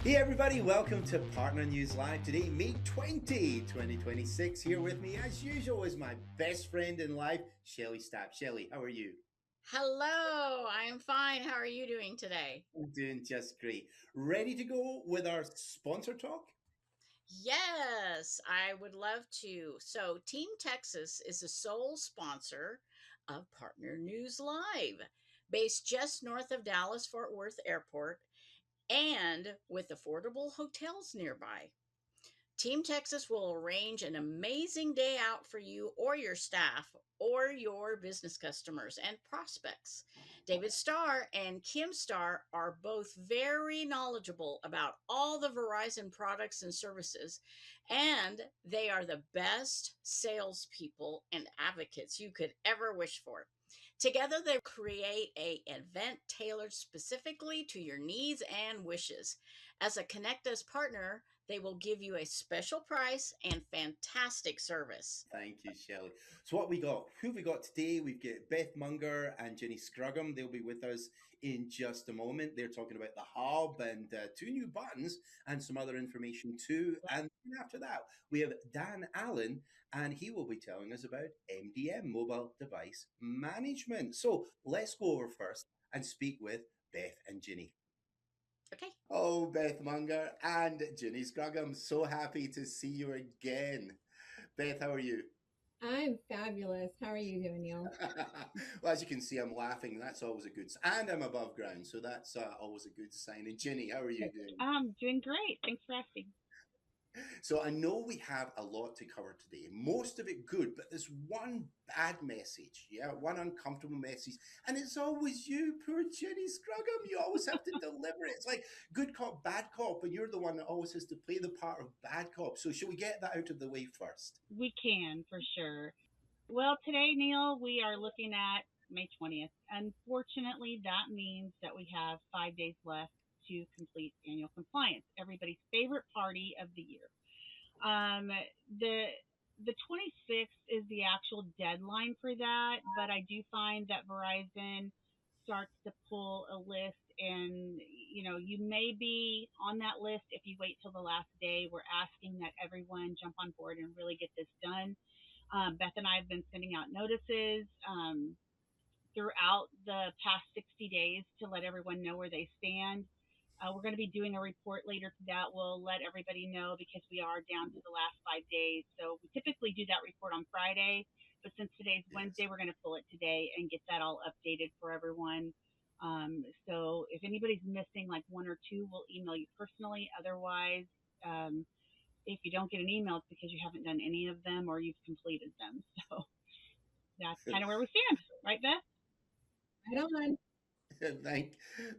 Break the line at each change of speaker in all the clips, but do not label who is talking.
Hey everybody, welcome to Partner News Live. Today, May 20, 2026. Here with me, as usual, is my best friend in life, Shelly Stapp. Shelly, how are you?
Hello, I'm fine. How are you doing today?
I'm doing just great. Ready to go with our sponsor talk?
Yes, I would love to. So, Team Texas is the sole sponsor of Partner News Live, based just north of Dallas Fort Worth Airport and with affordable hotels nearby. Team Texas will arrange an amazing day out for you or your staff or your business customers and prospects. David Starr and Kim Starr are both very knowledgeable about all the Verizon products and services, and they are the best salespeople and advocates you could ever wish for. Together, they create an event tailored specifically to your needs and wishes. As a Connect Us partner, they will give you a special price and fantastic service.
Thank you, Shelley. So what we got? Who have we got today? We've got Beth Munger and Jenny Scruggum. They'll be with us in just a moment. They're talking about the hub and two new buttons and some other information too. And then after that, we have Dan Allen, and he will be telling us about MDM, mobile device management. So let's go over first and speak with Beth and Jenny.
Okay.
Oh, Beth Munger and Jenny Scruggum, so happy to see you again. Beth, how are you?
I'm fabulous. How are you doing, Neil?
Well, as you can see, I'm laughing. That's always a good sign. And I'm above ground, so that's always a good sign. And Ginny, how are you doing?
Doing great. Thanks for asking.
So I know we have a lot to cover today. Most of it good, but there's one bad message, yeah, one uncomfortable message, and it's always you, poor Ginny Scruggum. You always have to deliver it. It's like good cop, bad cop, and you're the one that always has to play the part of bad cop. So shall we get that out of the way first?
We can for sure. Well, today, Neil, we are looking at May 20th. Unfortunately, that means that we have 5 days left to complete annual compliance, everybody's favorite party of the year. Um, the the 26th is the actual deadline for that, but I do find that Verizon starts to pull a list, and you may be on that list if you wait till the last day. We're asking that everyone jump on board and really get this done. Beth and I have been sending out notices throughout the past 60 days to let everyone know where they stand. We're going to be doing a report later that will let everybody know because we are down to the last 5 days. So we typically do that report on Friday, but since today's
Yes.
Wednesday, we're going to pull it today and get that all updated for everyone. So if anybody's missing like one or two, we'll email you personally. Otherwise, um, if you don't get an email, it's because you haven't done any of them or you've completed them. So that's kind of where we stand, right, Beth?
Right on.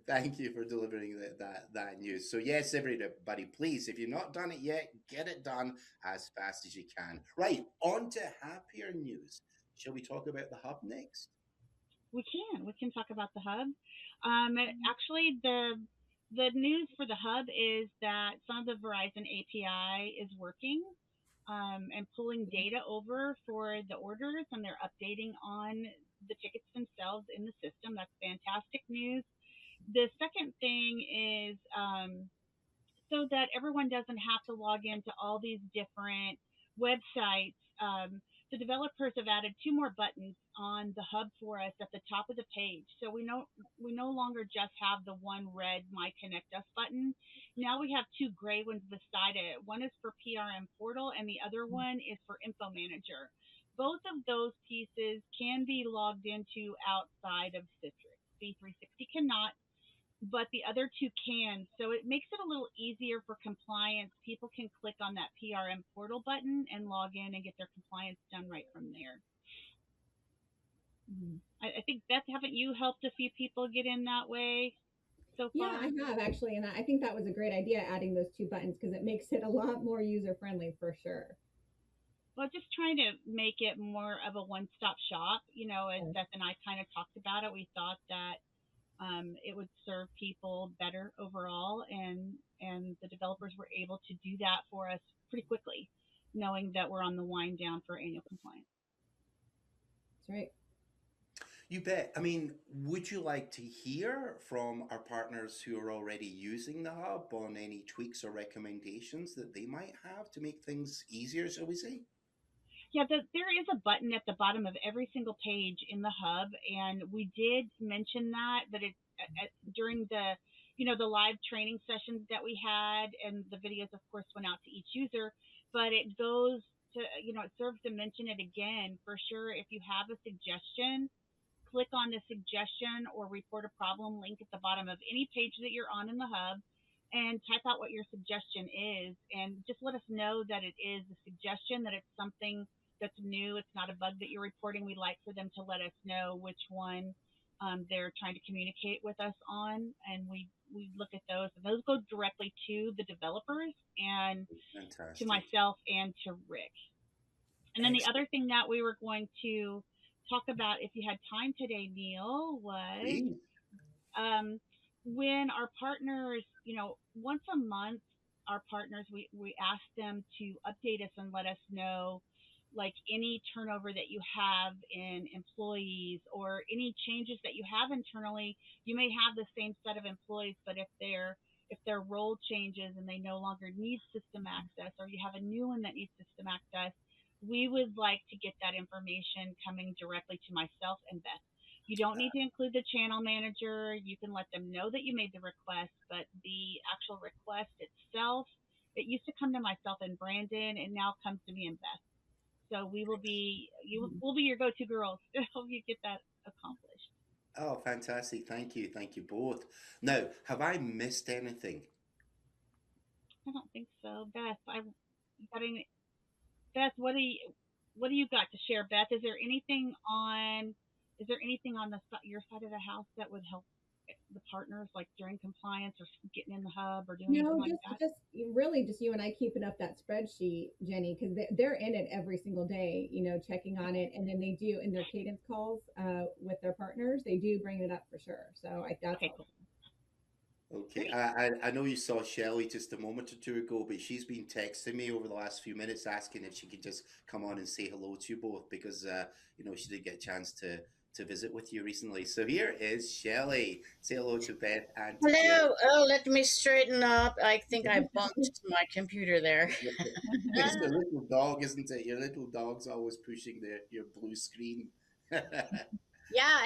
Thank you for delivering that news. So yes, everybody, please, if you've not done it yet, get it done as fast as you can. Right, on to happier news. Shall we talk about the hub next?
We can. We can talk about the hub. Actually, the news for the hub is that some of the Verizon API is working and pulling data over for the orders, and they're updating on the tickets themselves in the system. That's fantastic news. The second thing is so that everyone doesn't have to log into all these different websites. The developers have added two more buttons on the hub for us at the top of the page. So we no longer just have the one red My Connect Us button. Now we have two gray ones beside it. One is for PRM Portal and the other one is for Info Manager. Both of those pieces can be logged into outside of Citrix. V360 cannot, but the other two can. So it makes it a little easier for compliance. People can click on that PRM portal button and log in and get their compliance done right from there. I think, Beth, haven't you helped a few people get in that way so
Yeah,
far?
I have actually, and I think that was a great idea adding those two buttons because it makes it a lot more user friendly for sure.
Well, just trying to make it more of a one stop shop. As
Yes.
Beth and I kind of talked about it, we thought that it would serve people better overall, and the developers were able to do that for us pretty quickly, knowing that we're on the wind down for annual compliance.
That's right.
You bet. I mean, would you like to hear from our partners who are already using the hub on any tweaks or recommendations that they might have to make things easier, shall we say?
Yeah, there is a button at the bottom of every single page in the hub, and we did mention that it during the the live training sessions that we had, and the videos, of course, went out to each user. But it goes to it serves to mention it again for sure. If you have a suggestion, click on the suggestion or report a problem link at the bottom of any page that you're on in the hub and type out what your suggestion is, and just let us know that it is a suggestion, that it's something that's new, it's not a bug that you're reporting. We'd like for them to let us know which one they're trying to communicate with us on, and we look at those, and those go directly to the developers and to
Fantastic.
myself and to Rick. And then the
Excellent.
other thing that we were going to talk about, if you had time today, Neil, was
Please.
um, when our partners, once a month, our partners, we ask them to update us and let us know like any turnover that you have in employees or any changes that you have internally. You may have the same set of employees, but if their role changes and they no longer need system access, or you have a new one that needs system access, we would like to get that information coming directly to myself and Beth. You don't need to include the channel manager. You can let them know that you made the request, but the actual request itself, it used to come to myself and Brandon, and now comes to me and Beth. So we will be you will be your go-to girls to help you get that accomplished.
Oh, fantastic. Thank you. Thank you both. Now, have I missed anything?
I don't think so, Beth. I got any, Beth. What do you got to share, Beth? Is there anything on your side of the house that would help the partners, like during compliance or getting in the hub or doing anything
No,
like that?
just really just you and I keeping up that spreadsheet, Jenny, because they're in it every single day, checking on it, and then they do in their cadence calls with their partners, they do bring it up for sure. So that's
Okay,
helpful.
cool,
Okay,
great.
I know you saw Shelley just a moment or two ago, but she's been texting me over the last few minutes asking if she could just come on and say hello to you both because she did get a chance to visit with you recently. So here is Shelley. Say hello to Beth and to Jill.
Hello. Oh, let me straighten up. I think I bumped my computer there.
It's the little dog, isn't it? Your little dog's always pushing your blue screen.
Yeah,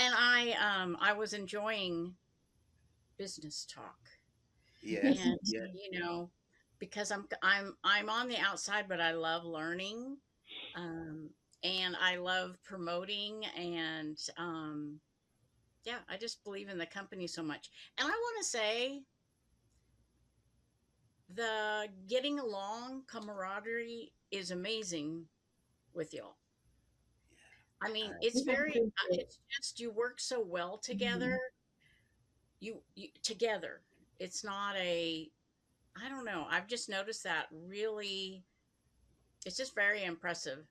and I was enjoying business talk.
Yes,
And
yeah.
you know, because I'm on the outside, but I love learning. Um and I love promoting, and yeah, I just believe in the company so much. And I want to say the getting along camaraderie is amazing with y'all. I mean,
Uh,
it's
We have a
very
good group.
it's just you work so well together.
Mhm.
You together. It's not a I don't know. I've just noticed that really it's just very impressive.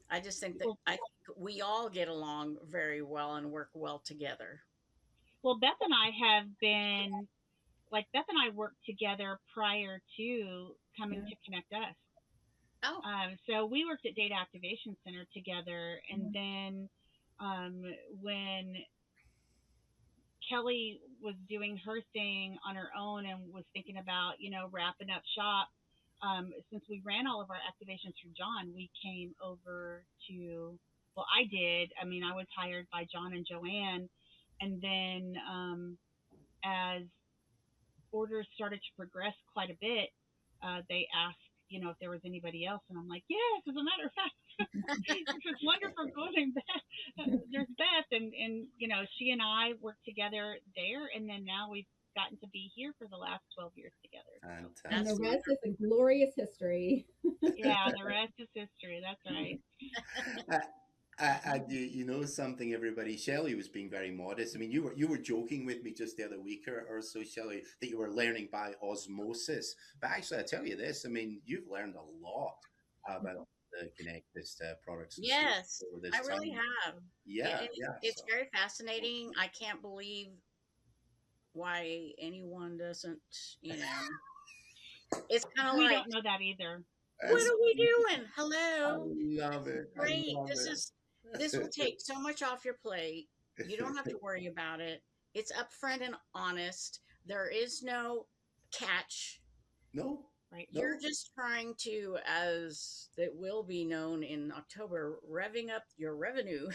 I just think that
Well,
I think we all get along very well and work well together.
well, Beth and I have been like Beth and I worked together prior to coming
Yeah.
to Connect Us.
Oh,
So we worked at Data Activation Center together, and
Mhm.
then um, when Kelly was doing her thing on her own and was thinking about, wrapping up shop, since we ran all of our activations through John, we came over to, well, I did. I mean, I was hired by John and Joanne. And then as orders started to progress quite a bit, they asked, if there was anybody else. And I'm like, yes, as a matter of fact, this is wonderful going Beth. There's Beth, and she and I worked together there, and then now we've gotten to be here for the last 12 years together. So
And the
that's
Fantastic.
rest is a
wonderful.
glorious history.
yeah, the rest is history. That's right.
I, you know something, everybody. Shelley was being very modest. I mean, you were joking with me just the other week or so, Shelley, that you were learning by osmosis. But actually, I tell you this. I mean, you've learned a lot about the Connectist products and services
Yes,
over
I
this
really
time.
have.
Yeah, yeah.
It's very fascinating. I can't believe why anyone doesn't, you know. It's kind of
We
like,
don't know that either.
what
That's
are we
wonderful.
doing?
I
Hello.
love
This is
it. I
great.
love
This will
it.
take so much off your plate. You don't have to worry about it. It's upfront and honest. There is no catch,
No,
right? You're
no.
just trying to, as it will be known in October, revving up your revenue.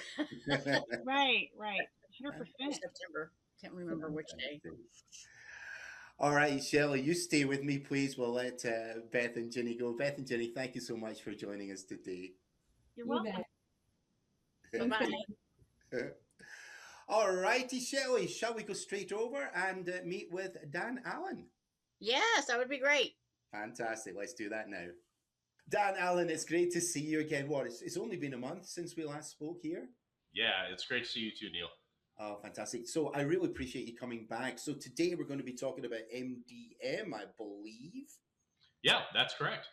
Right, right.
Or
100%.
September. Can't remember which day.
All right, Shelley, you stay with me, please. We'll let Beth and Ginny go. Beth and Ginny, thank you so much for joining us today.
You're
You
welcome.
bet.
Bye
Thanks,
bye.
guys.
All righty, Shelley, shall we go straight over and meet with Dan Allen?
Yes, that would be great.
Fantastic. Let's do that now. Dan Allen, it's great to see you again. What? It's only been a month since we last spoke here.
Yeah, it's great to see you too, Neil.
Oh, fantastic. So I really appreciate you coming back. So today we're going to be talking about MDM, I believe.
Yeah, that's correct.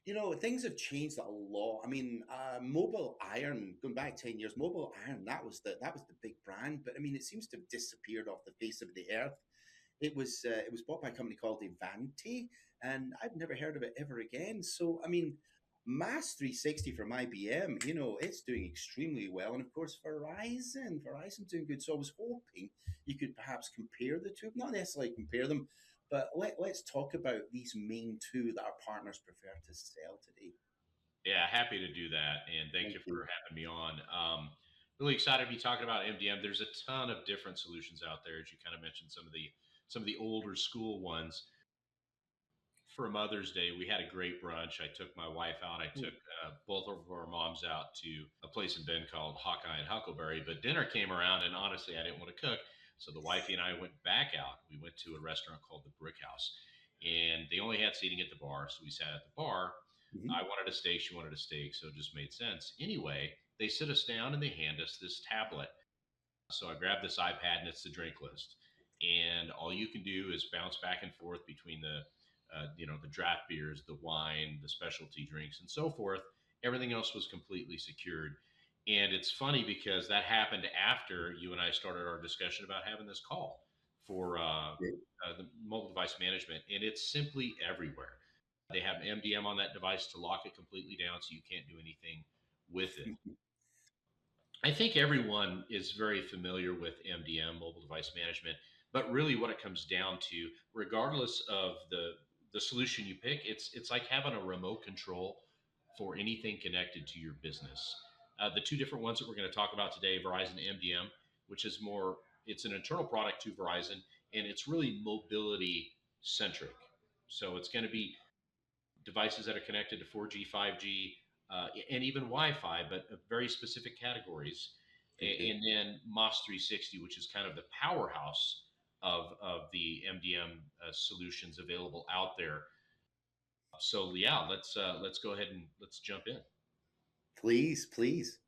You know, things have changed a lot. I mean, Mobile Iron, going back 10 years, Mobile Iron, that was the big brand. But I mean, it seems to have disappeared off the face of the earth. It was bought by a company called Ivanti, and I've never heard of it ever again. So I mean, Mass 360 from IBM, you know, it's doing extremely well, and of course Verizon doing good. So I was hoping you could perhaps compare the two, not necessarily compare them, but let's talk about these main two that our partners prefer to sell today.
Yeah, happy to do that, and thank
Thank
you
you.
for having me on. Really excited to be talking about MDM. There's a ton of different solutions out there, as you kind of mentioned some of the older school ones. For Mother's Day, we had a great brunch. I took my wife out. I took both of our moms out to a place in Bend called Hawkeye and Huckleberry. But dinner came around, and honestly, I didn't want to cook. So the wifey and I went back out. We went to a restaurant called the Brick House, and they only had seating at the bar. So we sat at the bar.
Mhm.
I wanted a steak. She wanted a steak. So it just made sense. Anyway, they sit us down and they hand us this tablet. So I grabbed this iPad and it's the drink list, and all you can do is bounce back and forth between the draft beers, the wine, the specialty drinks, and so forth. Everything else was completely secured. And it's funny because that happened after you and I started our discussion about having this call for the mobile device management, and it's simply everywhere. They have MDM on that device to lock it completely down so you can't do anything with it. I think everyone is very familiar with MDM, mobile device management, but really what it comes down to, regardless of the solution you pick, it's like having a remote control for anything connected to your business. The two different ones that we're going to talk about today, Verizon MDM, which is more, it's an internal product to Verizon, and it's really mobility centric. So it's going to be devices that are connected to 4G, 5G, and even Wi-Fi, but very specific categories.
Okay.
And then MOS 360, which is kind of the powerhouse of the MDM solutions available out there. So yeah, let's go ahead and let's jump in.
Please, please.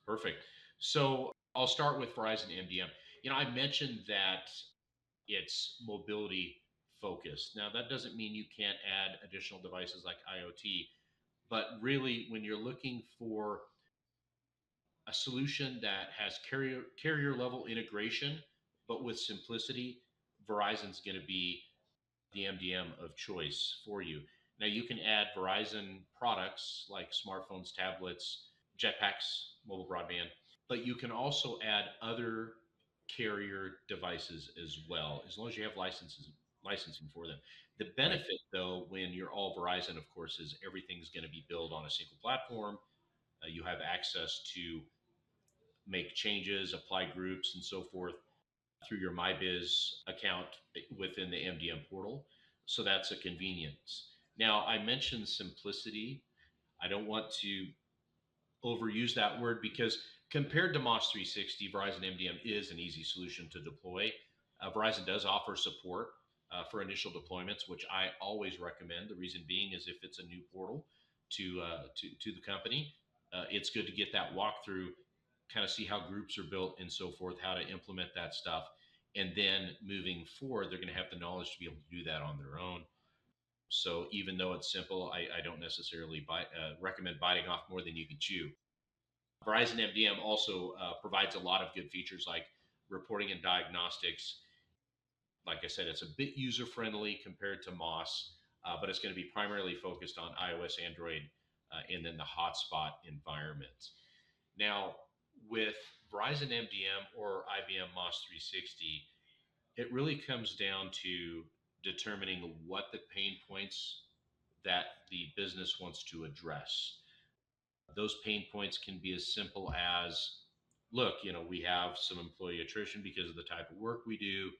Perfect. So I'll start with Verizon MDM. I mentioned that it's mobility focused. Now that doesn't mean you can't add additional devices like IoT, but really, when you're looking for a solution that has carrier level integration, but with simplicity, Verizon's going to be the MDM of choice for you. Now, you can add Verizon products like smartphones, tablets, jetpacks, mobile broadband, but you can also add other carrier devices as well, as long as you have licensing for them. The
Right.
benefit, though, when you're all Verizon, of course, is everything's going to be built on a single platform. You have access to make changes, apply groups, and so forth through your MyBiz account within the MDM portal. So that's a convenience. Now, I mentioned simplicity. I don't want to overuse that word because compared to MOS 360, Verizon MDM is an easy solution to deploy. Verizon does offer support for initial deployments, which I always recommend. The reason being is if it's a new portal to the company, it's good to get that walkthrough, kind of see how groups are built and so forth, how to implement that stuff. And then moving forward, they're going to have the knowledge to be able to do that on their own. So even though it's simple, I don't necessarily recommend biting off more than you can chew. Verizon MDM also provides a lot of good features like reporting and diagnostics. Like I said, it's a bit user friendly compared to MOS, but it's going to be primarily focused on iOS, Android, and then the hotspot environment. Now, with Verizon MDM or IBM MOS 360, it really comes down to determining what the pain points that the business wants to address. Those pain points can be as simple as, look, we have some employee attrition because of the type of work we do.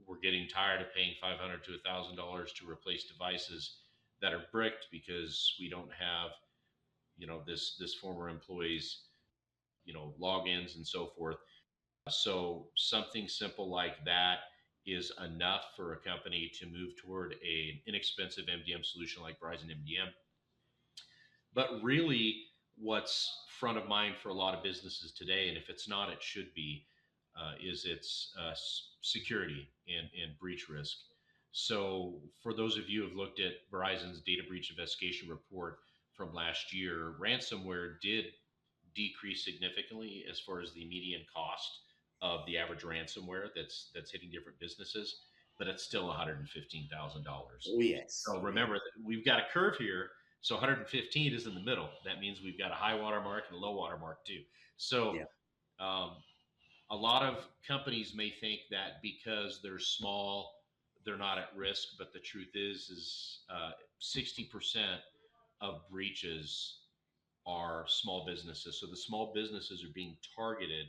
We're getting tired of paying $500 to $1,000 to replace devices that are bricked because we don't have, this former employee's, logins and so forth. So something simple like that is enough for a company to move toward an inexpensive MDM solution like Verizon MDM. But really, what's front of mind for a lot of businesses today, and if it's not, it should be, is its security and breach risk. So, for those of you who have looked at Verizon's data breach investigation report from last year, ransomware did decrease significantly as far as the median cost of the average ransomware that's hitting different businesses, but it's still $115,000.
Oh, yes.
So remember that we've got a curve here. So 115 is in the middle. That means we've got a high water mark and a low water mark too. So
Yeah.
um, a lot of companies may think that because they're small, they're not at risk. But the truth is 60% of breaches are small businesses. So the small businesses are being targeted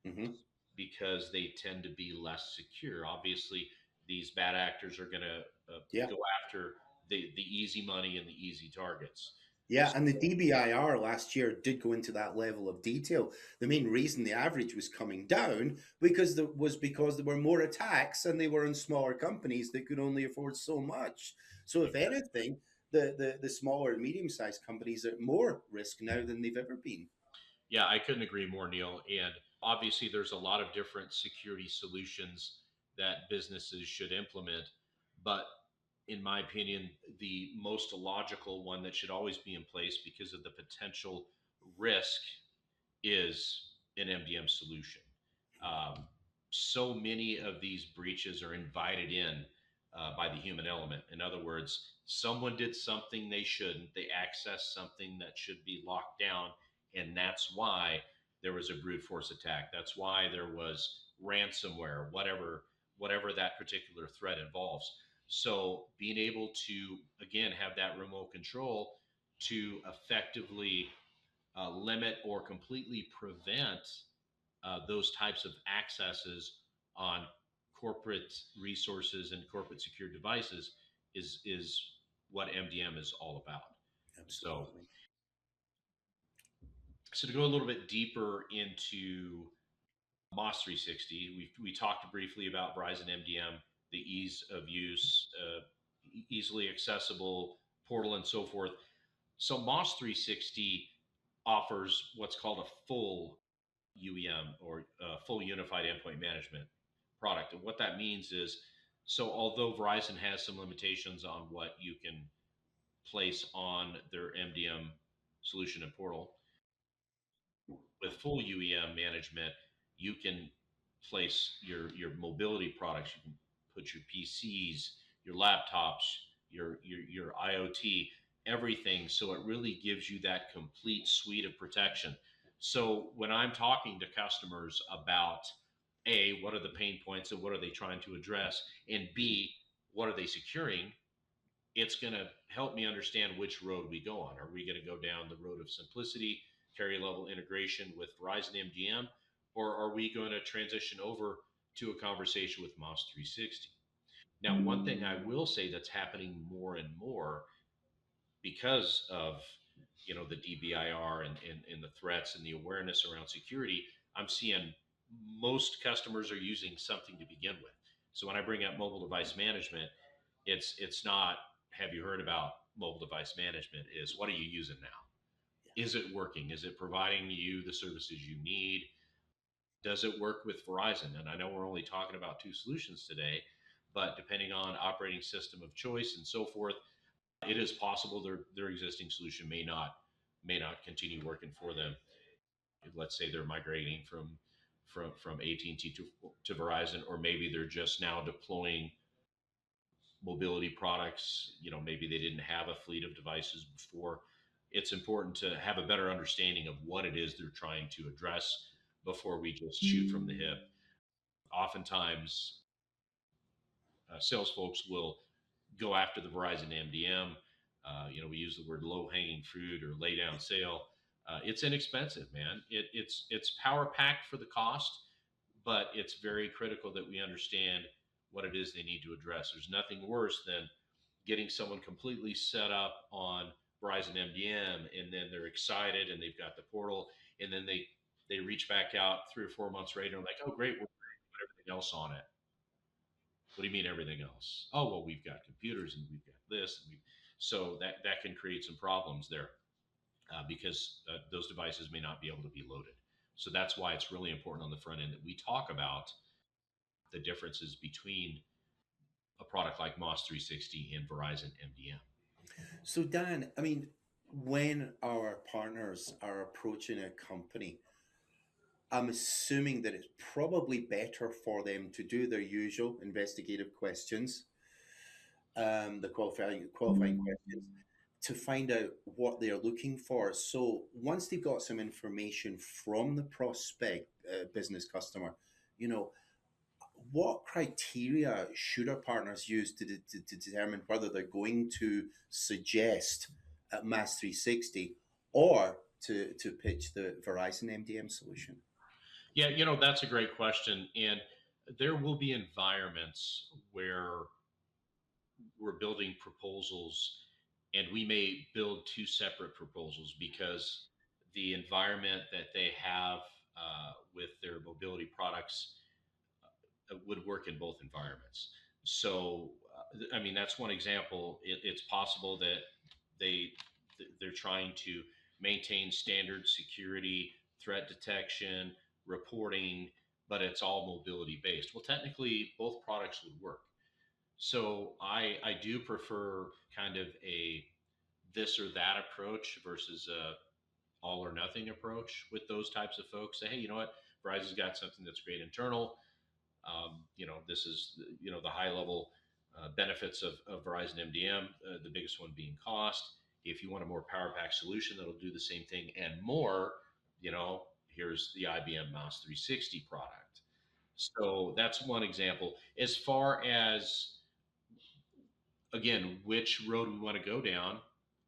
Hmm.
because they tend to be less secure. Obviously, these bad actors are going to
Yeah.
go after the easy money and the easy targets.
Yeah, and the DBIR last year did go into that level of detail. The main reason the average was coming down because there were more attacks and they were in smaller companies that could only afford so much. So if anything, the smaller and medium sized companies are at more risk now than they've ever been.
Yeah, I couldn't agree more, Neil. And obviously, there's a lot of different security solutions that businesses should implement. But in my opinion, the most logical one that should always be in place because of the potential risk is an MDM solution. Um, so many of these breaches are invited in by the human element. In other words, someone did something they shouldn't, they accessed something that should be locked down, and that's why there was a brute force attack. That's why there was ransomware, whatever that particular threat involves. So being able to again have that remote control to effectively limit or completely prevent those types of accesses on corporate resources and corporate secure devices is what MDM is all about. So,
Absolutely.
so to go a little bit deeper into MOS 360, we talked briefly about Verizon MDM, the ease of use, easily accessible portal, and so forth. So MOS 360 offers what's called a full UEM or full unified endpoint management product. And what that means is, so although Verizon has some limitations on what you can place on their MDM solution and portal, with full UEM management, you can place your mobility products. You can put your PCs, your laptops, your IoT, everything. So it really gives you that complete suite of protection. So when I'm talking to customers about A, what are the pain points and what are they trying to address, and B, what are they securing, it's going to help me understand which road we go on. Are we going to go down the road of simplicity, carrier level integration with Verizon MDM, or are we going to transition over to a conversation with MOS 360? Now, one thing I will say that's happening more and more because of the DBIR and the threats and the awareness around security, I'm seeing most customers are using something to begin with. So when I bring up mobile device management, it's not have you heard about mobile device management, is what are you using now? Is it working? Is it providing you the services you need? Does it work with Verizon? And I know we're only talking about two solutions today, but depending on operating system of choice and so forth, it is possible their existing solution may not continue working for them. Let's say they're migrating from AT&T to Verizon, or maybe they're just now deploying mobility products. Maybe they didn't have a fleet of devices before. it's important to have a better understanding of what it is they're trying to address before we just shoot from the hip. Oftentimes, sales folks will go after the Verizon MDM. We use the word low hanging fruit or lay down sale. It's inexpensive, man. It's power packed for the cost, but it's very critical that we understand what it is they need to address. There's nothing worse than getting someone completely set up on Verizon MDM, and then they're excited and they've got the portal, and then they reach back out 3 or 4 months later and like, oh great, we're put everything else on it. What do you mean everything else? Oh well, we've got computers and we've got this, and so that can create some problems there because those devices may not be able to be loaded. So that's why it's really important on the front end that we talk about the differences between a product like MOS 360 and Verizon MDM.
So, Dan, I mean, when our partners are approaching a company, I'm assuming that it's probably better for them to do their usual investigative questions, the qualifying questions, to find out what they're looking for. So once they've got some information from the prospect business customer, you know, what criteria should our partners use to determine whether they're going to suggest Mass 360 or to pitch the Verizon MDM solution?
Yeah, that's a great question. And there will be environments where we're building proposals and we may build two separate proposals because the environment that they have with their mobility products would work in both environments. So, I mean, that's one example. It's possible that they they're trying to maintain standard security, threat detection, reporting, but it's all mobility based. Well, technically, both products would work. So I do prefer kind of a this or that approach versus a all or nothing approach with those types of folks. Say, hey, you know what? Verizon's got something that's great internal. This is the high level benefits of Verizon MDM. The biggest one being cost. If you want a more power pack solution that'll do the same thing and more, here's the IBM Mouse 360 product. So that's one example. As far as again, which road we want to go down,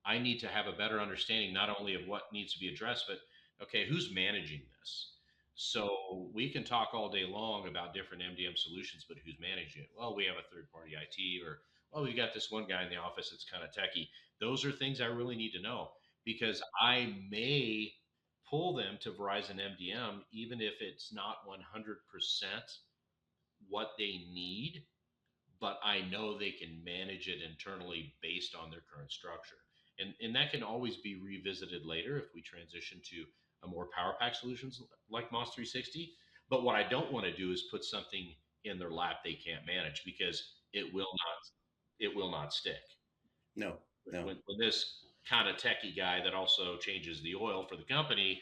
I need to have a better understanding not only of what needs to be addressed, but okay, who's managing this? So we can talk all day long about different MDM solutions, but who's managing it? Well, we have a third party IT, or well, we got this one guy in the office that's kind of techie. Those are things I really need to know because I may pull them to Verizon MDM, even if it's not 100% what they need, but I know they can manage it internally based on their current structure. And that can always be revisited later if we transition to a more power pack solutions like MOS 360. But what I don't want to do is put something in their lap they can't manage because it will not stick.
No, no.
When this kind of techie guy that also changes the oil for the company,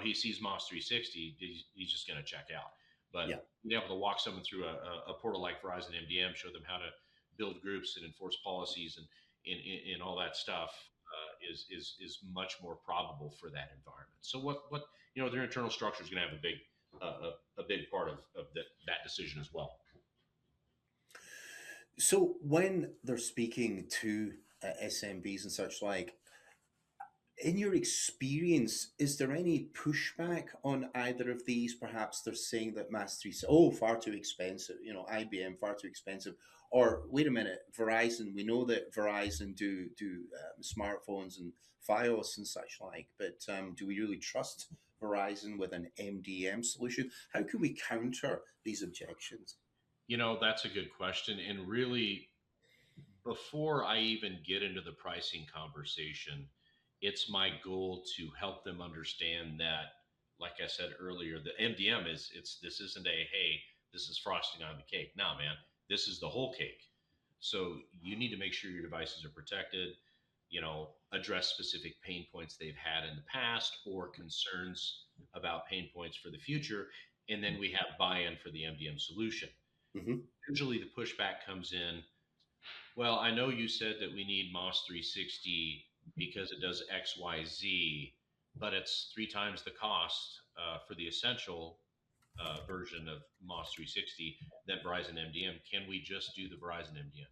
he sees MOS 360, he's just going to check out. But
Yeah.
being able to walk someone through a portal like Verizon MDM, show them how to build groups and enforce policies and all that stuff is much more probable for that environment. So what their internal structure is going to have a big part of that decision as well.
So when they're speaking to SMBs and such like, in your experience, is there any pushback on either of these? Perhaps they're saying that Mass 3, oh, far too expensive, IBM far too expensive, or wait a minute, Verizon. We know that Verizon do smartphones and FiOS and such like, but do we really trust Verizon with an MDM solution? How can we counter these objections?
That's a good question, and really, before I even get into the pricing conversation, it's my goal to help them understand that, like I said earlier, the MDM this isn't a, hey, this is frosting on the cake. Nah, man, this is the whole cake. So you need to make sure your devices are protected, address specific pain points they've had in the past or concerns about pain points for the future. And then we have buy-in for the MDM solution.
Mm-hmm.
Usually the pushback comes in, well, I know you said that we need MOS 360, because it does X, Y, Z, but it's three times the cost for the essential version of MOS 360 than Verizon MDM. Can we just do the Verizon MDM?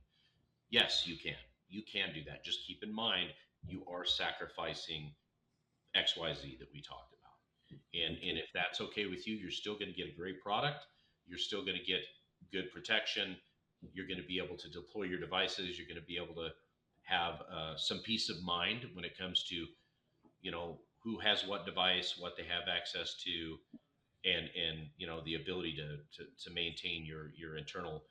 Yes, you can. You can do that. Just keep in mind you are sacrificing XYZ that we talked about. And
Okay.
if that's okay with you, you're still going to get a great product. You're still going to get good protection. You're going to be able to deploy your devices. You're going to be able to have some peace of mind when it comes to, who has what device, what they have access to, and the ability to maintain your internal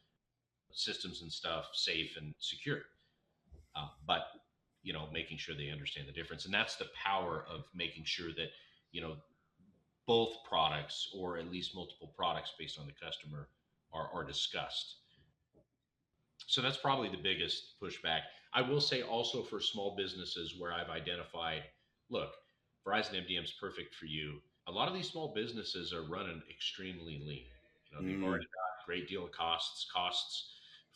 systems and stuff safe and secure. But making sure they understand the difference, and that's the power of making sure that you know both products, or at least multiple products based on the customer, are discussed. So that's probably the biggest pushback. I will say also for small businesses where I've identified, look, Verizon MDM is perfect for you. A lot of these small businesses are running extremely lean. They've
Mm,
already got a great deal of costs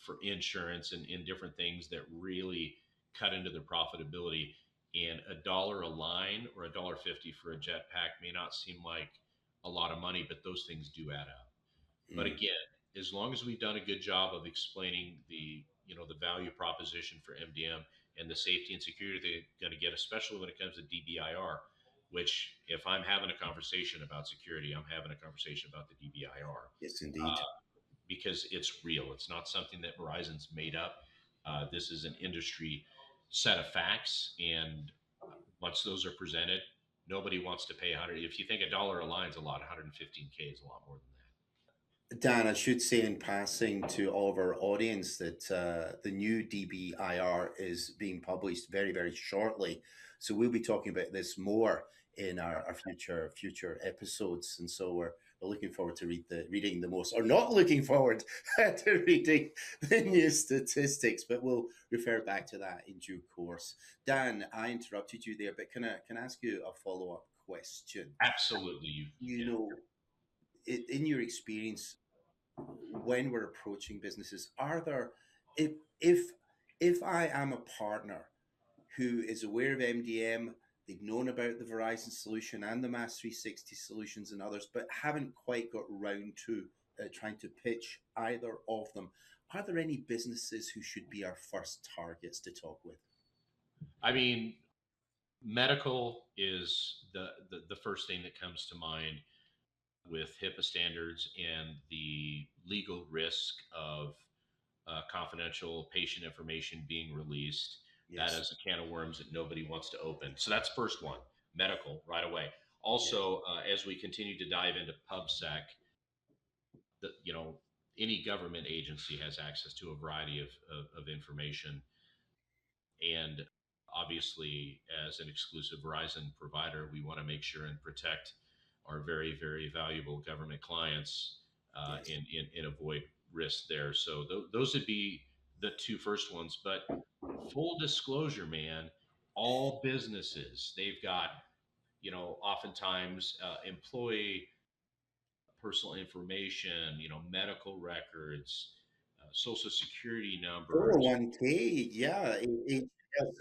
for insurance and different things that really cut into their profitability. And $1 a line or $1.50 for a jetpack may not seem like a lot of money, but those things do add up. But
mm.
again, as long as we've done a good job of explaining the value proposition for MDM and the safety and security they're going to get, especially when it comes to DBIR, which if I'm having a conversation about security, I'm having a conversation about the DBIR
Yes, indeed.
because it's real. It's not something that Verizon's made up. This is an industry set of facts, and once those are presented, nobody wants to pay 100. If you think $1 a line is a lot, 115K is a lot more than that.
Dan, I should say in passing to all of our audience that the new DBIR is being published very, very shortly. So we'll be talking about this more in our future episodes. And so we're looking forward to reading the most, or not looking forward to reading the new statistics, but we'll refer back to that in due course. Dan, I interrupted you there, but can I ask you a follow up question?
Absolutely, you
You
can.
know, in your experience, when we're approaching businesses, are there, if if if I am a partner who is aware of MDM, they've known about the Verizon solution and the Mass 360 solutions and others, but haven't quite got round to trying to pitch either of them, are there any businesses who should be our first targets to talk with?
I mean, medical is the first thing that comes to mind with HIPAA standards and the legal risk of confidential patient information being released. That
Yes,
is a can of worms that nobody wants to open. So that's first one, medical, right away.
yes,
Also, as we continue to dive into PubSec, the, any government agency has access to a variety of information. And obviously, as an exclusive Verizon provider, we want to make sure and protect our very, very valuable government clients
yes.
and avoid risk there. So those would be the two first ones. But full disclosure, man, all businesses, they've got, oftentimes employee personal information, medical records, social security numbers.
401k, yeah,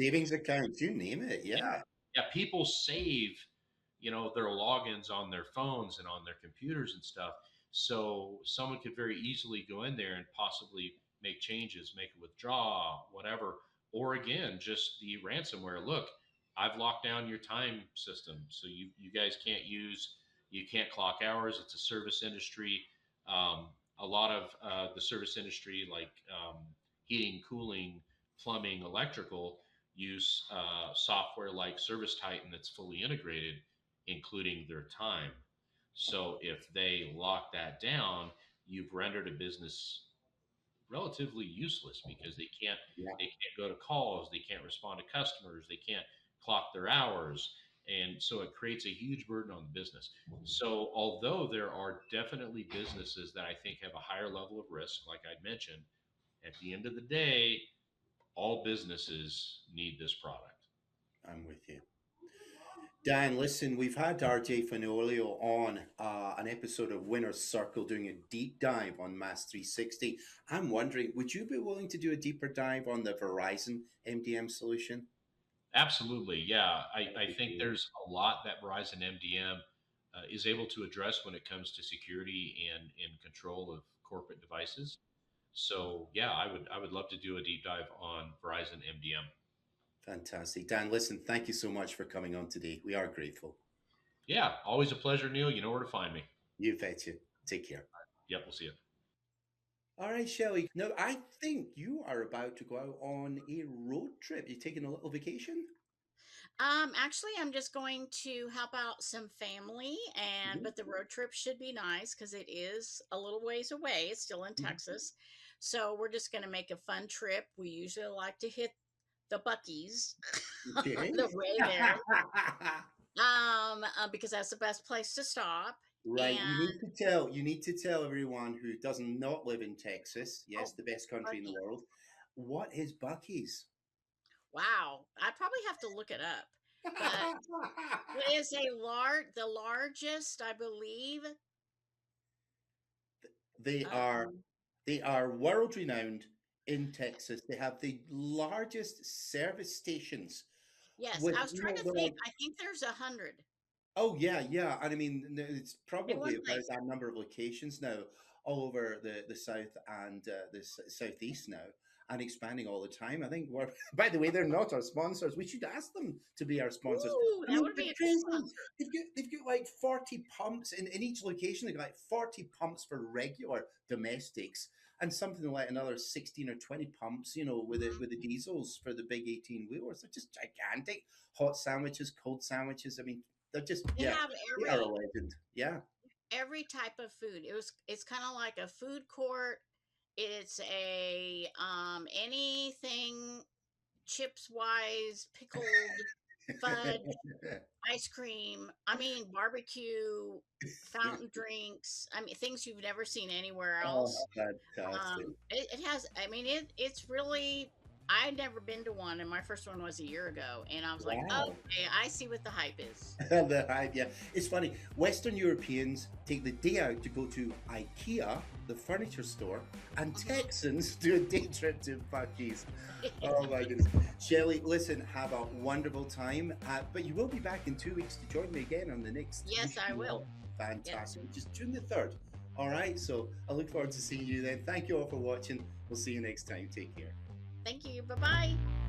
savings accounts, you name it,
Yeah,
yeah.
yeah. People save, their logins on their phones and on their computers and stuff. So someone could very easily go in there and possibly make changes, make a withdraw, whatever. Or again, just the ransomware. Look, I've locked down your time system, so you guys you can't clock hours. It's a service industry. Um, a lot of the service industry, like heating, cooling, plumbing, electrical, use software like Service Titan that's fully integrated, including their time. So if they lock that down, you've rendered a business relatively useless because
Yeah.
they can't go to calls, they can't respond to customers, they can't clock their hours, and so it creates a huge burden on the business. So although there are definitely businesses that I think have a higher level of risk, like I mentioned, at the end of the day, all businesses need this product.
I'm with you. Dan, listen, we've had RJ Fanolio on an episode of Winner's Circle doing a deep dive on Mass 360. I'm wondering, would you be willing to do a deeper dive on the Verizon MDM solution?
Absolutely. Yeah.
That'd
I
be
think
great.
there's a lot that Verizon MDM is able to address when it comes to security and control of corporate devices. So yeah, I would love to do a deep dive on Verizon MDM.
Fantastic. Dan, listen, thank you so much for coming on today. We are grateful.
Yeah, always a pleasure, Neil. You know where to find me.
You betcha. Take care.
Yep, we'll see you.
All right, Shelley. Now, I think you are about to go out on a road trip. You're taking a little vacation?
Actually, I'm just going to help out some family, and
Mhm,
but the road trip should be nice because it is a little ways away. It's still in
mhm.
Texas, so we're just going to make a fun trip. We usually like to hit the Buckies on
Okay.
the way there, because that's the best place to stop.
Right.
And
You need to tell everyone who does not live in Texas, yes,
oh,
the best country in the
Buckies!
world, what is Bucky's?
Wow, I probably have to look it up, but it is the largest, I believe.
They are
Um,
they are world renowned in Texas. They have the largest service stations
yes,
with,
I was
you
trying
know,
to
they're
think.
like,
I think there's 100
oh yeah, yeah. And I mean, it's
in
probably
one
about
place.
that number of locations now, all over the south and southeast now, and expanding all the time. I think we're. By the way, they're not our sponsors. We should ask them to be our sponsors.
Ooh,
I
that
mean,
would
they're
be a good
crazy.
sponsor.
They've got like 40 pumps in each location. They've got like 40 pumps for regular domestics. And something like another 16 or 20 pumps, with the
Mhm.
diesels for the big 18 wheelers. They're just gigantic. Hot sandwiches, cold sandwiches. I mean, they're just,
They
yeah,
have
they are a legend. Yeah.
every type of food. It's kind of like a food court. It's a anything chips wise, pickled, fudge, ice cream. I mean barbecue, fountain drinks. I mean things you've never seen anywhere
Oh,
else.
fantastic.
It has. I mean, it's really. I'd never been to one, and my first one was a year ago, and I was like,
Wow.
okay, I see what the hype is.
The hype, yeah. It's funny. Western Europeans take the day out to go to IKEA, the furniture store, and
Mhm.
Texans do a day trip to Bucky's. Oh my goodness. Shelley, listen, have a wonderful time. But you will be back in 2 weeks to join me again on the next Who
Yes,
Should
I
Know
will.
What?
Yes.
Fantastic. Which is June the 3rd. All right. So I look forward to seeing you then. Thank you all for watching. We'll see you next time. Take care.
Thank you. Bye bye.